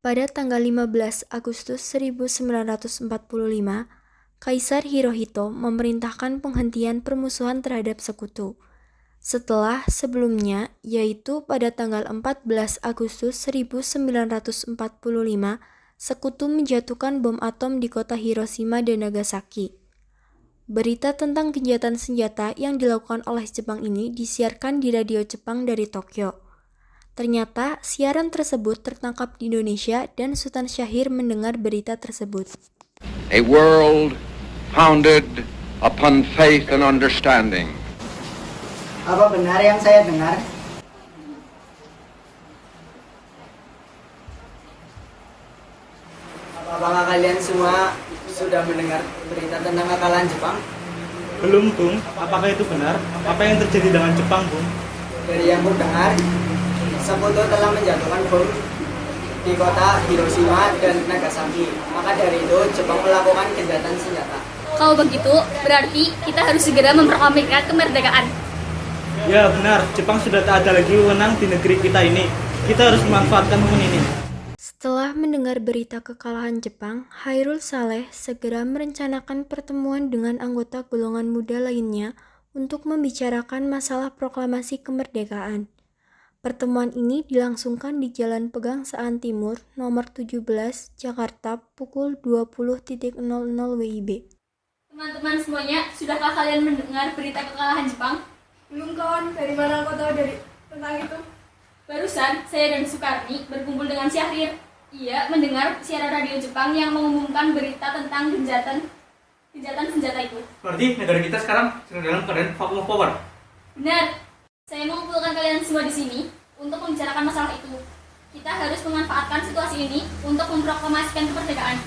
Pada tanggal 15 Agustus 1945, Kaisar Hirohito memerintahkan penghentian permusuhan terhadap sekutu. Setelah sebelumnya, yaitu pada tanggal 14 Agustus 1945, sekutu menjatuhkan bom atom di kota Hiroshima dan Nagasaki. Berita tentang gencatan senjata yang dilakukan oleh Jepang ini disiarkan di radio Jepang dari Tokyo. Ternyata siaran tersebut tertangkap di Indonesia dan Sultan Syahrir mendengar berita tersebut. A world founded upon faith and understanding. Apa benar yang saya dengar? Apakah kalian semua sudah mendengar berita tentang kekalahan Jepang? Belum, Bung. Apakah itu benar? Apa yang terjadi dengan Jepang, Bung? Dari yang ku dengar, sekutu telah menjatuhkan bom di kota Hiroshima dan Nagasaki. Maka dari itu, Jepang melakukan gencatan senjata. Kalau begitu, berarti kita harus segera memproklamirkan kemerdekaan. Ya, benar. Jepang sudah tak ada lagi wewenang di negeri kita ini. Kita harus memanfaatkan momen ini. Setelah mendengar berita kekalahan Jepang, Chairul Saleh segera merencanakan pertemuan dengan anggota golongan muda lainnya untuk membicarakan masalah proklamasi kemerdekaan. Pertemuan ini dilangsungkan di Jalan Pegangsaan Timur, nomor 17, Jakarta, pukul 20.00 WIB. Teman-teman semuanya, sudahkah kalian mendengar berita kekalahan Jepang? Belum kawan, dari mana kau tahu tentang itu? Barusan, saya dan Sukarni berkumpul dengan Syahrir. Ia mendengar siaran radio Jepang yang mengumumkan berita tentang gencatan senjata itu. Berarti negara kita sekarang sedang dalam keadaan vacuum of power. Benar. Saya mengumpulkan kalian semua di sini untuk membicarakan masalah itu. Kita harus memanfaatkan situasi ini untuk memproklamasikan kemerdekaan.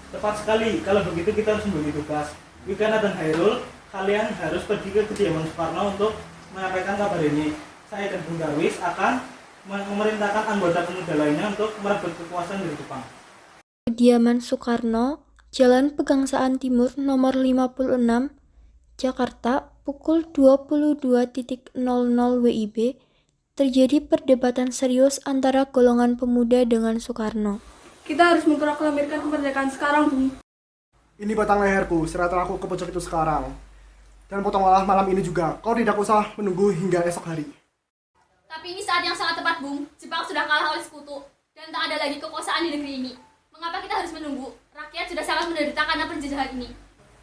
Tepat sekali. Kalau begitu kita harus membagi tugas. Wikana dan Hairul, kalian harus pergi ke kediaman Soekarno untuk menyampaikan kabar ini. Saya dan Bung Darwis akan memerintahkan anggota pemuda lainnya untuk merebut kekuasaan dari Jepang. Kediaman Soekarno, Jalan Pegangsaan Timur nomor 56, Jakarta, pukul 22.00 WIB, terjadi perdebatan serius antara golongan pemuda dengan Soekarno. Kita harus memproklamirkan kemerdekaan sekarang, Bung. Ini batang leherku, serahkan aku ke pojok itu sekarang. Dan potonglah malam ini juga, kau tidak usah menunggu hingga esok hari. Tapi ini saat yang sangat tepat, Bung. Jepang sudah kalah oleh sekutu dan tak ada lagi kekuasaan di negeri ini. Mengapa kita harus menunggu? Rakyat sudah sangat menderita karena penjajahan ini.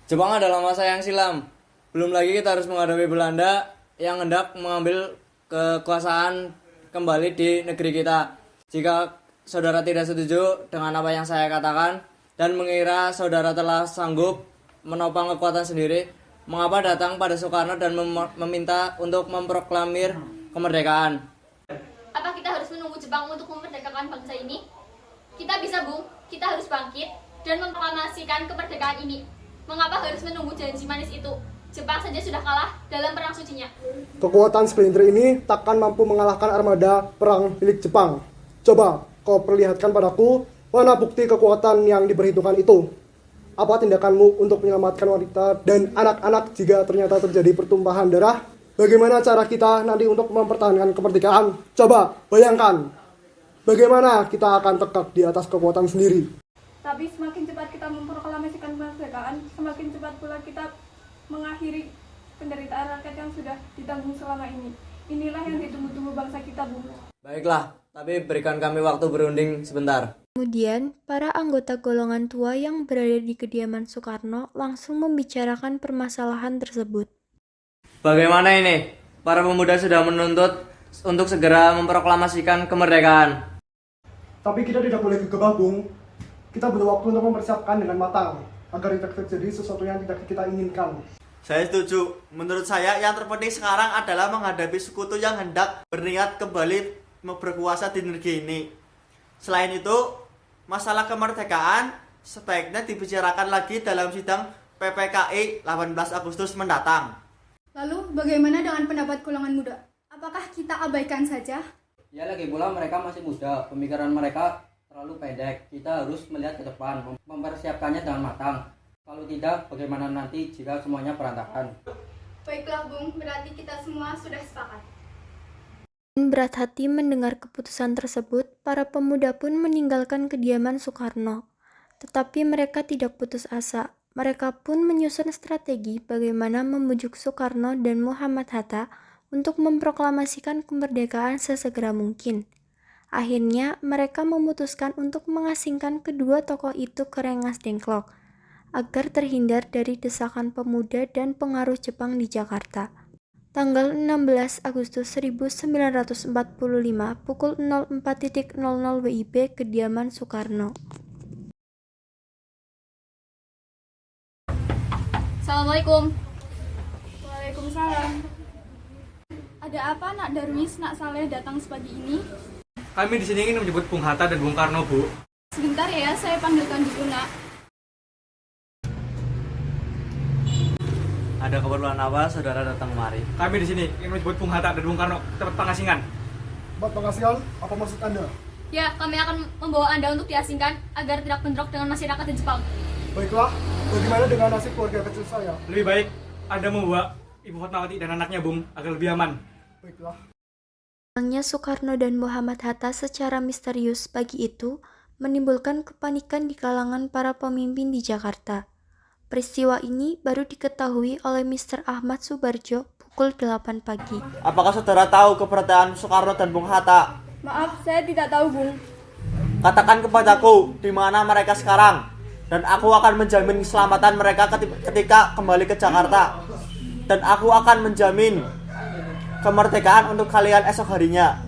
Jepang adalah masa yang silam. Belum lagi kita harus menghadapi Belanda yang hendak mengambil kekuasaan kembali di negeri kita. Jika saudara tidak setuju dengan apa yang saya katakan dan mengira saudara telah sanggup menopang kekuatan sendiri, mengapa datang pada Soekarno dan meminta untuk memproklamir kemerdekaan? Apa kita harus menunggu Jepang untuk memerdekakan bangsa ini? Kita bisa, Bung. Kita harus bangkit dan memproklamasikan kemerdekaan ini. Mengapa harus menunggu janji manis itu? Jepang saja sudah kalah dalam perang sucinya. Kekuatan segelintir ini takkan mampu mengalahkan armada perang milik Jepang. Coba kau perlihatkan padaku mana bukti kekuatan yang diperhitungkan itu. Apa tindakanmu untuk menyelamatkan wanita dan anak-anak jika ternyata terjadi pertumpahan darah? Bagaimana cara kita nanti untuk mempertahankan kemerdekaan? Coba bayangkan, bagaimana kita akan tegak di atas kekuatan sendiri. Tapi semakin cepat kita memproklamasikan kemerdekaan, semakin cepat pula kita mengakhiri penderitaan rakyat yang sudah ditanggung selama ini. Inilah yang ditunggu-tunggu bangsa kita, Bung. Baiklah, tapi berikan kami waktu berunding sebentar. Kemudian, para anggota golongan tua yang berada di kediaman Soekarno langsung membicarakan permasalahan tersebut. Bagaimana ini? Para pemuda sudah menuntut untuk segera memproklamasikan kemerdekaan. Tapi kita tidak boleh gegabah, Bung. Kita butuh waktu untuk mempersiapkan dengan matang, agar tidak terjadi sesuatu yang tidak kita inginkan. Saya setuju. Menurut saya yang terpenting sekarang adalah menghadapi sekutu yang hendak berniat kembali berkuasa di negeri ini. Selain itu, masalah kemerdekaan sebaiknya dibicarakan lagi dalam sidang PPKI 18 Agustus mendatang. Lalu, bagaimana dengan pendapat golongan muda? Apakah kita abaikan saja? Ya, lagi pula mereka masih muda, pemikiran mereka terlalu pendek. Kita harus melihat ke depan, mempersiapkannya dengan matang. Kalau tidak, bagaimana nanti jika semuanya berantakan? Baiklah, Bung, berarti kita semua sudah sepakat. Berat hati mendengar keputusan tersebut, para pemuda pun meninggalkan kediaman Soekarno. Tetapi mereka tidak putus asa. Mereka pun menyusun strategi bagaimana membujuk Soekarno dan Muhammad Hatta untuk memproklamasikan kemerdekaan sesegera mungkin. Akhirnya, mereka memutuskan untuk mengasingkan kedua tokoh itu ke Rengas Dengklok, agar terhindar dari desakan pemuda dan pengaruh Jepang di Jakarta. Tanggal 16 Agustus 1945 pukul 04.00 WIB, kediaman Soekarno. Assalamualaikum. Waalaikumsalam. Ada apa Nak Darwis, Nak Saleh datang sepagi ini? Kami di sini ingin menjemput Bung Hatta dan Bung Karno, Bu. Sebentar ya, saya panggilkan dulu Nak. Ada keperluan apa saudara datang kemari? Kami di sini ingin menjemput Bung Hatta dan Bung Karno ke tempat pengasingan. Tempat pengasihan, apa maksud Anda? Ya, kami akan membawa Anda untuk diasingkan agar tidak bentrok dengan masyarakat di Jepang. Baiklah, bagaimana dengan nasib keluarga kecil saya? Lebih baik Anda membawa Ibu Fatmawati dan anaknya, Bung, agar lebih aman. Baiklah. Hilangnya Soekarno dan Muhammad Hatta secara misterius pagi itu menimbulkan kepanikan di kalangan para pemimpin di Jakarta. Peristiwa ini baru diketahui oleh Mr. Ahmad Subarjo pukul 8 pagi. Apakah saudara tahu keberadaan Soekarno dan Bung Hatta? Maaf, saya tidak tahu Bung. Katakan kepadaku di mana mereka sekarang, dan aku akan menjamin keselamatan mereka ketika kembali ke Jakarta. Dan aku akan menjamin kemerdekaan untuk kalian esok harinya.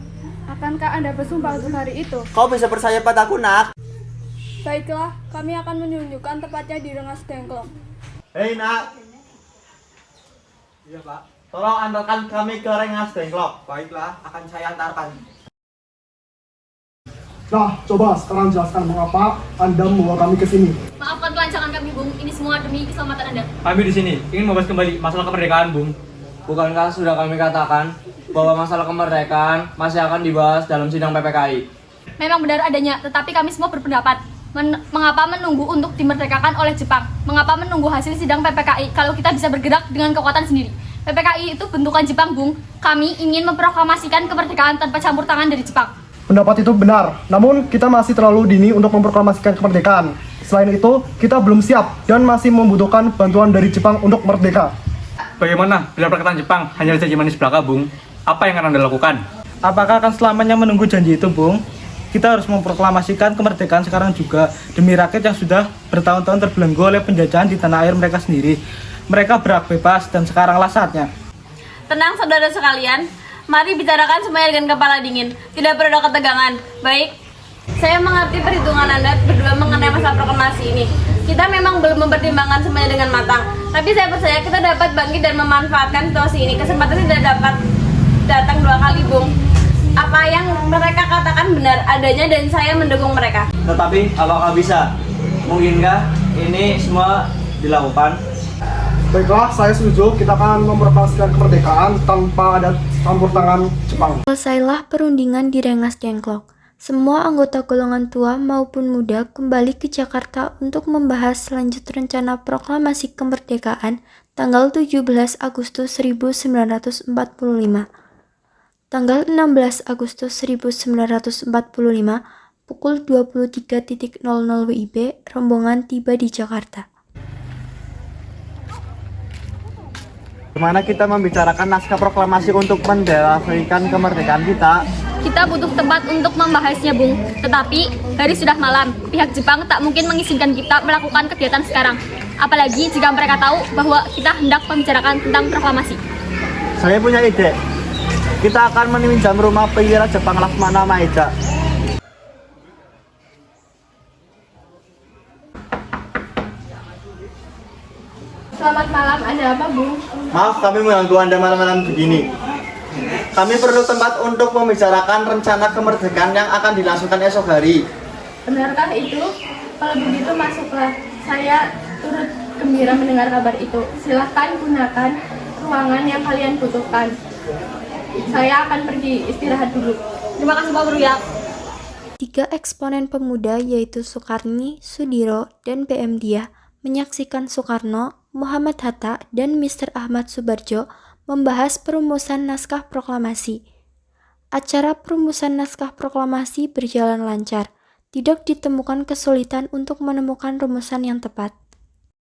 Akankah Anda bersumpah untuk hari itu? Kau bisa percaya padaku, Nak? Baiklah, kami akan menunjukkan tepatnya di Rengas Dengklok. Hei, Nak. Iya, Pak. Tolong antarkan kami ke Rengas Dengklok. Baiklah, akan saya antarkan. Nah, coba sekarang jelaskan mengapa Anda membawa kami ke sini. Maafkan kelancangan kami, Bung. Ini semua demi keselamatan Anda. Kami di sini ingin membahas kembali masalah kemerdekaan, Bung. Bukankah sudah kami katakan bahwa masalah kemerdekaan masih akan dibahas dalam sidang PPKI? Memang benar adanya, tetapi kami semua berpendapat. Mengapa menunggu untuk dimerdekakan oleh Jepang? Mengapa menunggu hasil sidang PPKI kalau kita bisa bergerak dengan kekuatan sendiri? PPKI itu bentukan Jepang, Bung. Kami ingin memproklamasikan kemerdekaan tanpa campur tangan dari Jepang. Pendapat itu benar, namun kita masih terlalu dini untuk memproklamasikan kemerdekaan. Selain itu, kita belum siap dan masih membutuhkan bantuan dari Jepang untuk merdeka. Bagaimana bila perkataan Jepang hanya janji manis belaka, Bung? Apa yang akan Anda lakukan? Apakah akan selamanya menunggu janji itu, Bung? Kita harus memproklamasikan kemerdekaan sekarang juga demi rakyat yang sudah bertahun-tahun terbelenggu oleh penjajahan di tanah air mereka sendiri. Mereka berhak bebas dan sekaranglah saatnya. Tenang saudara sekalian, mari bicarakan semuanya dengan kepala dingin. Tidak perlu ada ketegangan. Baik, saya mengerti perhitungan Anda berdua mengenai masalah proklamasi ini. Kita memang belum mempertimbangkan semuanya dengan matang. Tapi saya percaya kita dapat bangkit dan memanfaatkan situasi ini. Kesempatan tidak dapat datang dua kali, Bung. Apa yang mereka katakan benar adanya dan saya mendukung mereka. Tetapi apakah bisa? Mungkinkah ini semua dilakukan? Baiklah, saya setuju kita akan memproklamasikan kemerdekaan tanpa ada campur tangan Jepang. Selesailah perundingan di Rengas Dengklok. Semua anggota golongan tua maupun muda kembali ke Jakarta untuk membahas selanjut rencana proklamasi kemerdekaan tanggal 17 Agustus 1945. Tanggal 16 Agustus 1945, pukul 23.00 WIB, rombongan tiba di Jakarta. Bagaimana kita membicarakan naskah proklamasi untuk mendeklarasikan kemerdekaan kita? Kita butuh tempat untuk membahasnya, Bung. Tetapi, hari sudah malam. Pihak Jepang tak mungkin mengizinkan kita melakukan kegiatan sekarang. Apalagi jika mereka tahu bahwa kita hendak membicarakan tentang proklamasi. Saya punya ide. Kita akan meminjam rumah perwira Jepang Laksmana Maeda. Selamat malam, ada apa Bung? Maaf kami mengganggu Anda malam-malam begini. Kami perlu tempat untuk membicarakan rencana kemerdekaan yang akan dilangsungkan esok hari. Benarkah itu? Kalau begitu masuklah. Saya turut gembira mendengar kabar itu. Silahkan gunakan ruangan yang kalian butuhkan. Saya akan pergi istirahat dulu. Terima kasih Pak Guru ya. 3 eksponen pemuda yaitu Soekarni, Sudiro, dan PM Diah menyaksikan Soekarno, Muhammad Hatta, dan Mr. Ahmad Subarjo membahas perumusan naskah proklamasi. Acara perumusan naskah proklamasi berjalan lancar. Tidak ditemukan kesulitan untuk menemukan rumusan yang tepat.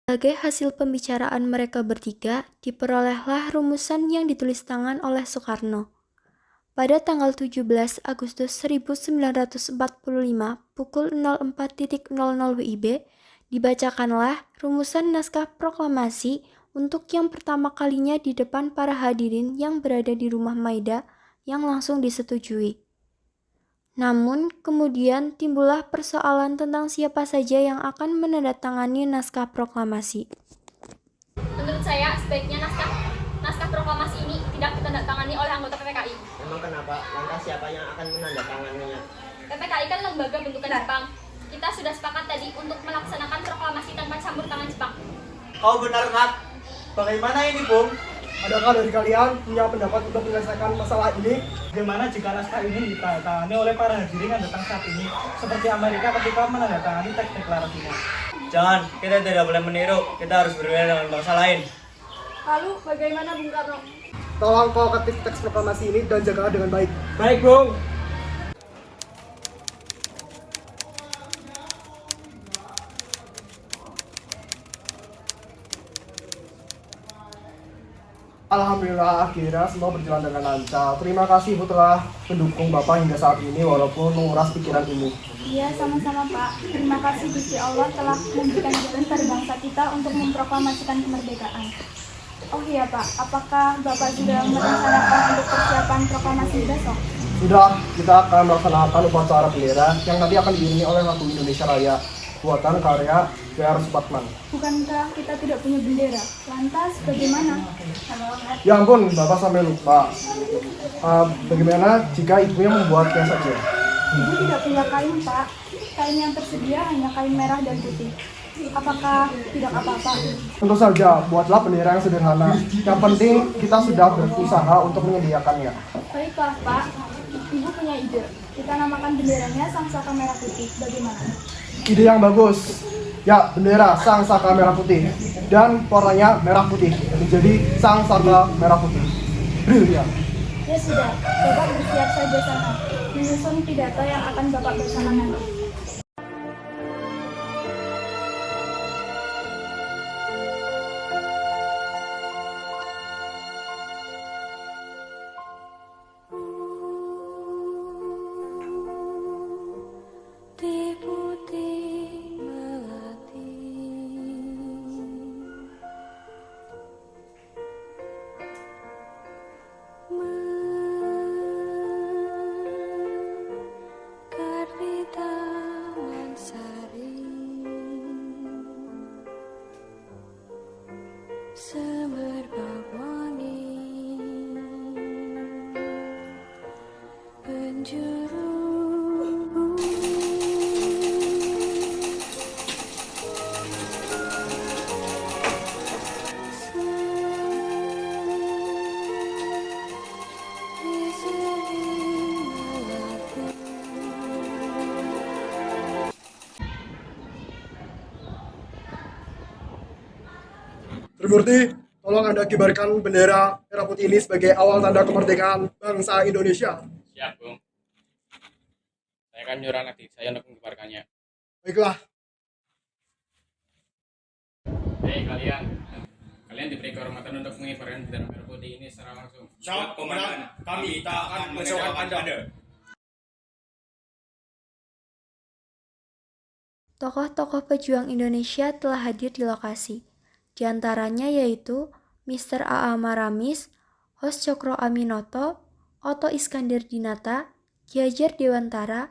Sebagai hasil pembicaraan mereka bertiga, diperolehlah rumusan yang ditulis tangan oleh Soekarno. Pada tanggal 17 Agustus 1945 pukul 04.00 WIB, dibacakanlah rumusan naskah proklamasi untuk yang pertama kalinya di depan para hadirin yang berada di Rumah Maida yang langsung disetujui. Namun, kemudian timbullah persoalan tentang siapa saja yang akan menandatangani naskah proklamasi. Menurut saya, sebaiknya naskah proklamasi ini tidak ditandatangani oleh anggota PPKI. Emang kenapa? Lantas siapa yang akan menandatanganinya? PPKI kan lembaga bentukan Jepang. Kita sudah sepakat tadi untuk melaksanakan proklamasi tanpa campur tangan Jepang. Kau benar, Nat. Bagaimana ini, Bung? Adakah dari kalian punya pendapat untuk menyelesaikan masalah ini? Bagaimana jika naskah ini ditandatangani oleh para hadirin yang datang saat ini, seperti Amerika ketika menandatangani teks deklarasinya? Jangan, kita tidak boleh meniru. Kita harus berbeda dengan bangsa lain. Lalu bagaimana Bung Karno? Tolong kau ketik teks proklamasi ini dan jagalah dengan baik. Baik, Bung. Alhamdulillah akhirnya semua berjalan dengan lancar. Terima kasih Ibu telah mendukung Bapak hingga saat ini walaupun menguras pikiran ini. Iya, sama-sama Pak. Terima kasih Gusti Allah telah memberikan jalan pada bangsa kita untuk memproklamasikan kemerdekaan. Oh iya Pak, apakah Bapak sudah merencanakan untuk persiapan proklamasi besok? Sudah, kita akan melaksanakan upacara bendera yang nanti akan diiringi oleh lagu Indonesia Raya buatan karya W.R. Supratman. Bukankah kita tidak punya bendera? Lantas bagaimana? Ya ampun, Bapak sampai lupa. Bagaimana jika ibunya membuatnya saja? Ibu tidak punya kain Pak. Kain yang tersedia hanya kain merah dan putih. Apakah tidak apa-apa? Tentu saja, buatlah bendera yang sederhana. Yang penting kita sudah berusaha untuk menyediakannya. Baiklah Pak, Ibu punya ide. Kita namakan benderanya Sang Saka Merah Putih. Bagaimana? Ide yang bagus. Ya, bendera Sang Saka Merah Putih. Dan warnanya merah putih. Menjadi Sang Saka Merah Putih. Brilian. Ya sudah, Bapak bersiap saja sana. Menyusun pidato yang akan Bapak bersama nanti. Semerbak wangi penjuru Trimurti, tolong Anda kibarkan bendera merah putih ini sebagai awal tanda kemerdekaan bangsa Indonesia. Siap, Bung. Saya akan menyuruh anak didik saya untuk mengibarkannya. Baiklah. Hei kalian, kalian diberi kehormatan untuk mengibarkan bendera merah putih ini secara langsung. Siap, Komandan. Kami tak akan mengecewakan Anda. Tokoh-tokoh pejuang Indonesia telah hadir di lokasi. Di antaranya yaitu Mr. A.A. Maramis, Hos Cokro Aminoto, Oto Iskandar Dinata, Ki Hajar Dewantara,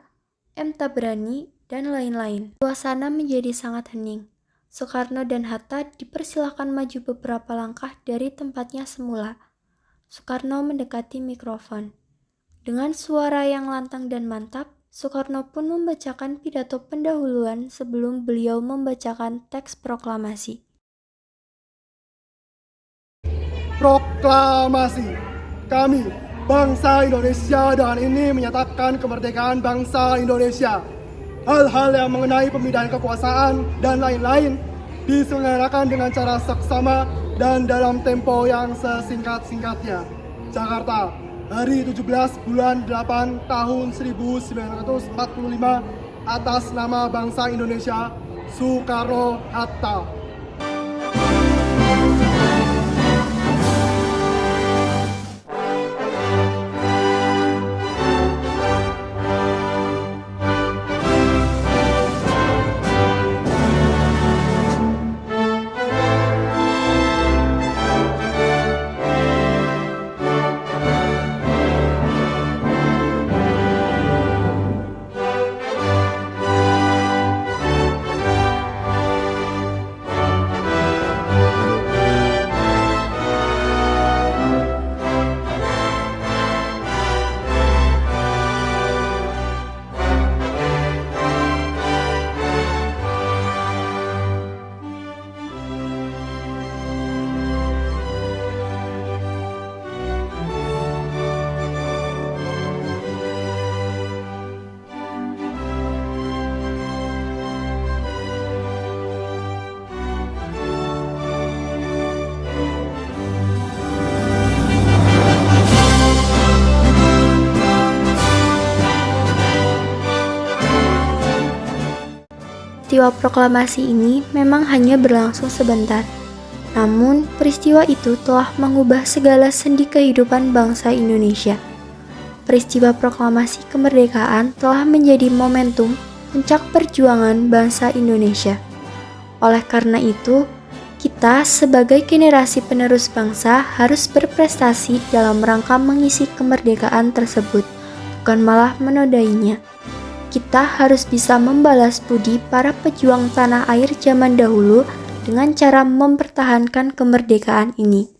M. Tabrani, dan lain-lain. Suasana menjadi sangat hening. Soekarno dan Hatta dipersilahkan maju beberapa langkah dari tempatnya semula. Soekarno mendekati mikrofon. Dengan suara yang lantang dan mantap, Soekarno pun membacakan pidato pendahuluan sebelum beliau membacakan teks proklamasi. Proklamasi. Kami, bangsa Indonesia, dengan ini menyatakan kemerdekaan bangsa Indonesia. Hal-hal yang mengenai pemindahan kekuasaan dan lain-lain diselenggarakan dengan cara seksama dan dalam tempo yang sesingkat-singkatnya. Jakarta, hari 17 bulan 8 tahun 1945 atas nama bangsa Indonesia, Soekarno-Hatta. Peristiwa proklamasi ini memang hanya berlangsung sebentar. Namun, peristiwa itu telah mengubah segala sendi kehidupan bangsa Indonesia. Peristiwa proklamasi kemerdekaan telah menjadi momentum puncak perjuangan bangsa Indonesia. Oleh karena itu, kita sebagai generasi penerus bangsa harus berprestasi dalam rangka mengisi kemerdekaan tersebut, bukan malah menodainya. Kita harus bisa membalas budi para pejuang tanah air zaman dahulu dengan cara mempertahankan kemerdekaan ini.